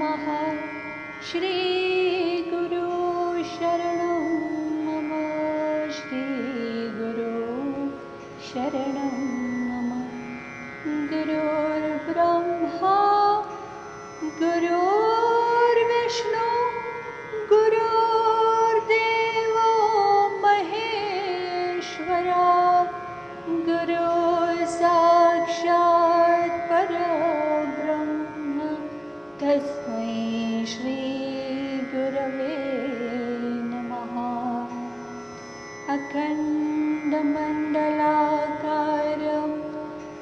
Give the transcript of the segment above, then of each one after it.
नमः। श्री गुरु शरणं मम, श्री गुरु शरणं मम। गुरुर्ब्रह्मा गुरुर्विष्णु गुरुर्देवो महेश्वरा, गुरु साक्षात् परब्रह्म तस्मै श्री गुरवे नमः। अखण्डमण्डलाकारं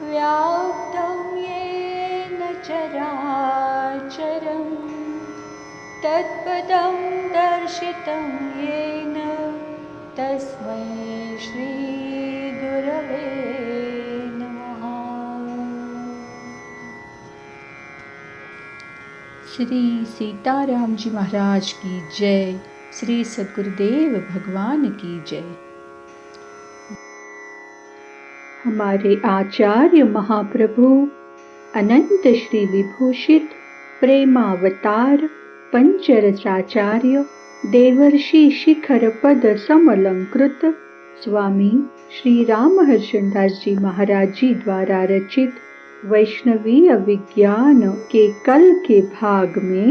व्याप्तं येन चराचरं, तत्पदं दर्शितं येन तस्मै श्री गुरवे नमः। श्री सीताराम जी महाराज की जय। श्री सद्गुरुदेव भगवान की जय। हमारे आचार्य महाप्रभु अनंत श्री विभूषित प्रेमावतार पंचरसाचार्य देवर्षि शिखर पद समलंकृत स्वामी श्री रामहर्षणदास जी महाराज जी द्वारा रचित वैष्णवीय विज्ञान के कल के भाग में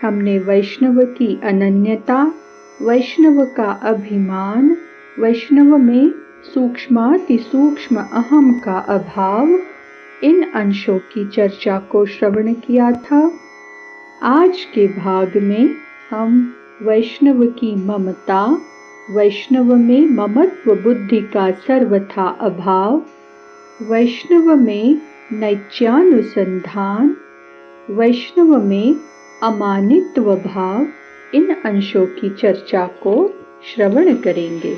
हमने वैष्णव की अनन्यता, वैष्णव का अभिमान, वैष्णव में सूक्ष्माति सूक्ष्म अहम का अभाव, इन अंशों की चर्चा को श्रवण किया था। आज के भाग में हम वैष्णव की ममता, वैष्णव में ममत्व बुद्धि का सर्वथा अभाव, वैष्णव में नैत्यानुसंधान, वैष्णव में अमानित्व भाव, इन अंशों की चर्चा को श्रवण करेंगे।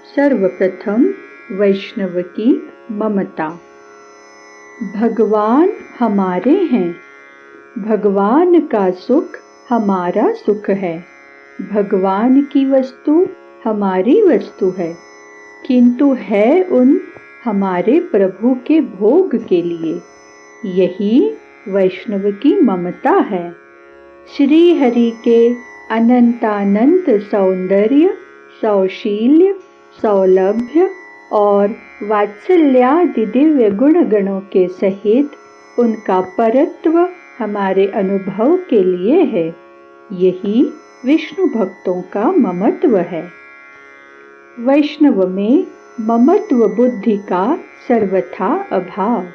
सर्वप्रथम वैष्णव की ममता। भगवान हमारे हैं, भगवान का सुख हमारा सुख है, भगवान की वस्तु हमारी वस्तु है, किंतु है उन हमारे प्रभु के भोग के लिए। यही वैष्णव की ममता है। श्री हरि के अनंतानंत सौंदर्य, सौशील्य, सौलभ्य और वात्सल्यादि दिव्य गुण गणों के सहित उनका परत्व हमारे अनुभव के लिए है। यही विष्णु भक्तों का ममत्व है। वैष्णव में ममत्व बुद्धि का सर्वथा अभाव।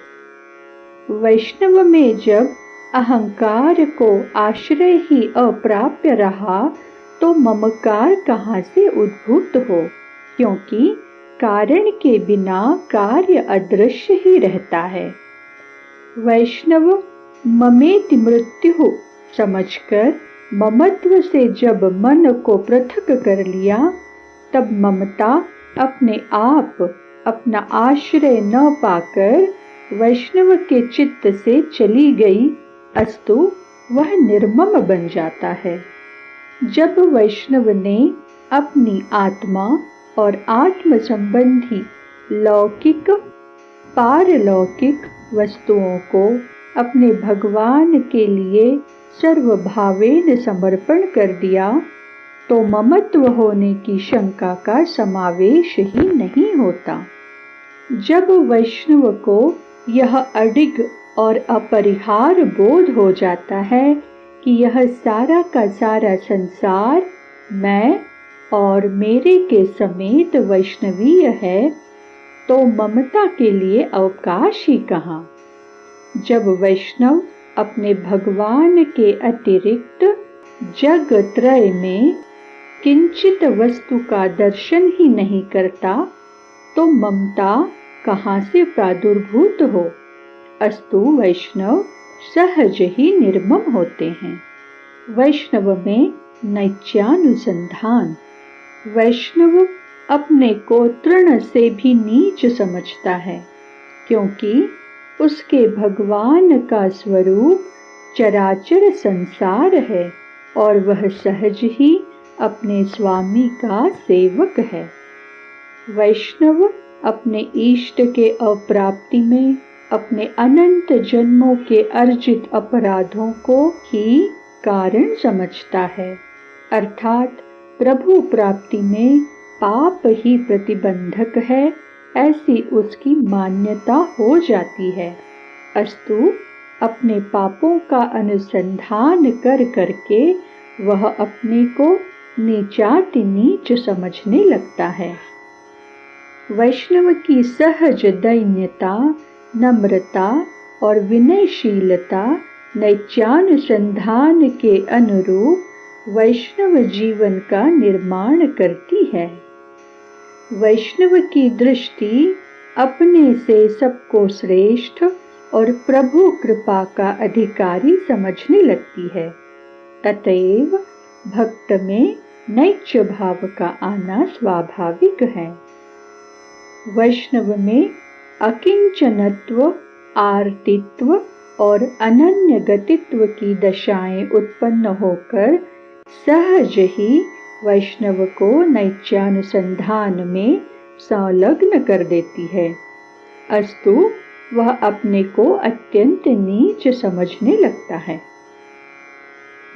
वैष्णव में जब अहंकार को आश्रय ही अप्राप्य रहा तो ममकार कहाँ से उद्भूत हो, क्योंकि कारण के बिना कार्य अदृश्य ही रहता है। वैष्णव ममेति मृत्यु समझकर ममत्व से जब मन को पृथक कर लिया, तब ममता अपने आप अपना आश्रय न पाकर वैष्णव के चित्त से चली गई, अस्तु वह निर्मम बन जाता है। जब वैष्णव ने अपनी आत्मा और आत्म संबंधी लौकिक पारलौकिक वस्तुओं को अपने भगवान के लिए सर्वभावेन समर्पण कर दिया, तो ममत्व होने की शंका का समावेश ही नहीं होता। जब वैष्णव को यह अडिग और अपरिहार बोध हो जाता है कि यह सारा का सारा संसार मैं और मेरे के समेत वैष्णवीय है, तो ममता के लिए अवकाश ही कहाँ। जब वैष्णव अपने भगवान के अतिरिक्त जग त्रय में किंचित वस्तु का दर्शन ही नहीं करता, तो ममता कहाँ से प्रादुर्भूत हो। अस्तु वैष्णव सहज ही निर्मम होते हैं। वैष्णव में नैत्यानुसंधान। वैष्णव अपने को तृण से भी नीच समझता है, क्योंकि उसके भगवान का स्वरूप चराचर संसार है और वह सहज ही अपने स्वामी का सेवक है। वैष्णव अपने इष्ट के अप्राप्ति में अपने अनंत जन्मों के अर्जित अपराधों को ही कारण समझता है, अर्थात प्रभु प्राप्ति में पाप ही प्रतिबंधक है, ऐसी उसकी मान्यता हो जाती है। अस्तु, अपने पापों का अनुसंधान कर करके वह अपने को नीचाति नीच समझने लगता है। वैष्णव की सहज दैन्यता, नम्रता और विनयशीलता नैत्यानुसंधान के अनुरूप वैष्णव जीवन का निर्माण करती है। वैष्णव की दृष्टि अपने से सबको श्रेष्ठ और प्रभु कृपा का अधिकारी समझने लगती है। अतएव भक्त में नैत्य भाव का आना स्वाभाविक है। वैष्णव में अकिंचनत्व, आर्तित्व और अनन्य गतित्व की दशाएं उत्पन्न होकर सहज ही वैष्णव को नैत्यानुसंधान में संलग्न कर देती है। अस्तु, वह अपने को अत्यंत नीच समझने लगता है।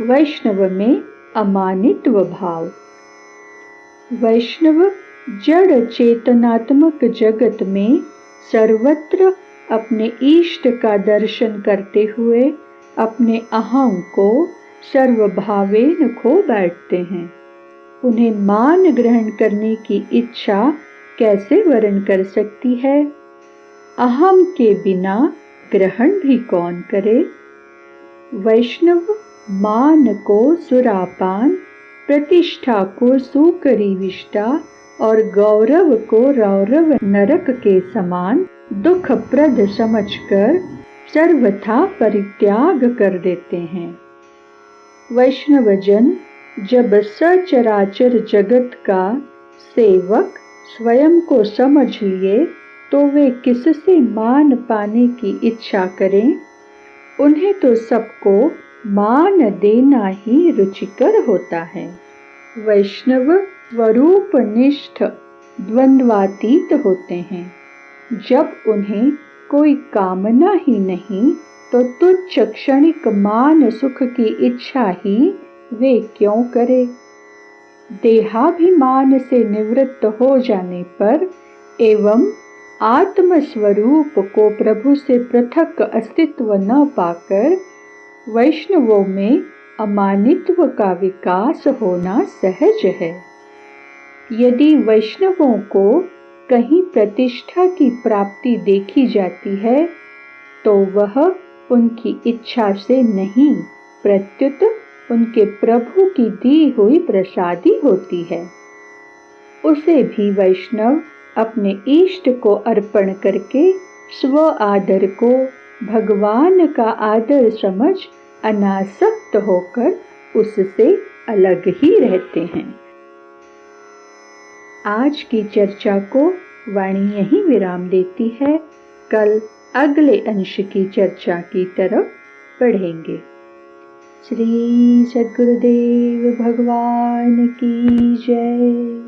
वैष्णव में अमानित्व भाव। वैष्णव जड़ चेतनात्मक जगत में सर्वत्र अपने इष्ट का दर्शन करते हुए अपने अहं को सर्वभावेन खो बैठते हैं। उन्हें मान ग्रहण करने की इच्छा कैसे वर्ण कर सकती है? अहम के बिना ग्रहण भी कौन करे? वैष्णव मान को सुरापान, प्रतिष्ठा को सुकरीविष्टा और गौरव को रौरव नरक के समान दुखप्रद समझकर सर्वथा परित्याग कर देते हैं। वैष्णवजन जब सचराचर जगत का सेवक स्वयं को समझ लिए तो वे किससे मान पाने की इच्छा करें? उन्हें तो सबको मान देना ही रुचिकर होता है। वैष्णव स्वरूपनिष्ठ द्वंद्वातीत होते हैं। जब उन्हें कोई कामना ही नहीं तो तुच्छ क्षणिक मान सुख की इच्छा ही वे क्यों करे? देहाभिमान से निवृत्त हो जाने पर एवं आत्मस्वरूप को प्रभु से पृथक अस्तित्व न पाकर वैष्णवों में अमानित्व का विकास होना सहज है। यदि वैष्णवों को कहीं प्रतिष्ठा की प्राप्ति देखी जाती है तो वह उनकी इच्छा से नहीं, प्रत्युत उनके प्रभु की दी हुई प्रसादी होती है। उसे भी वैष्णव अपने इष्ट को अर्पण करके स्व आदर को भगवान का आदर समझ अनासक्त होकर उससे अलग ही रहते हैं। आज की चर्चा को वाणी यहीं विराम देती है। कल अगले अंश की चर्चा की तरफ बढ़ेंगे। श्री सद्गुरुदेव भगवान की जय।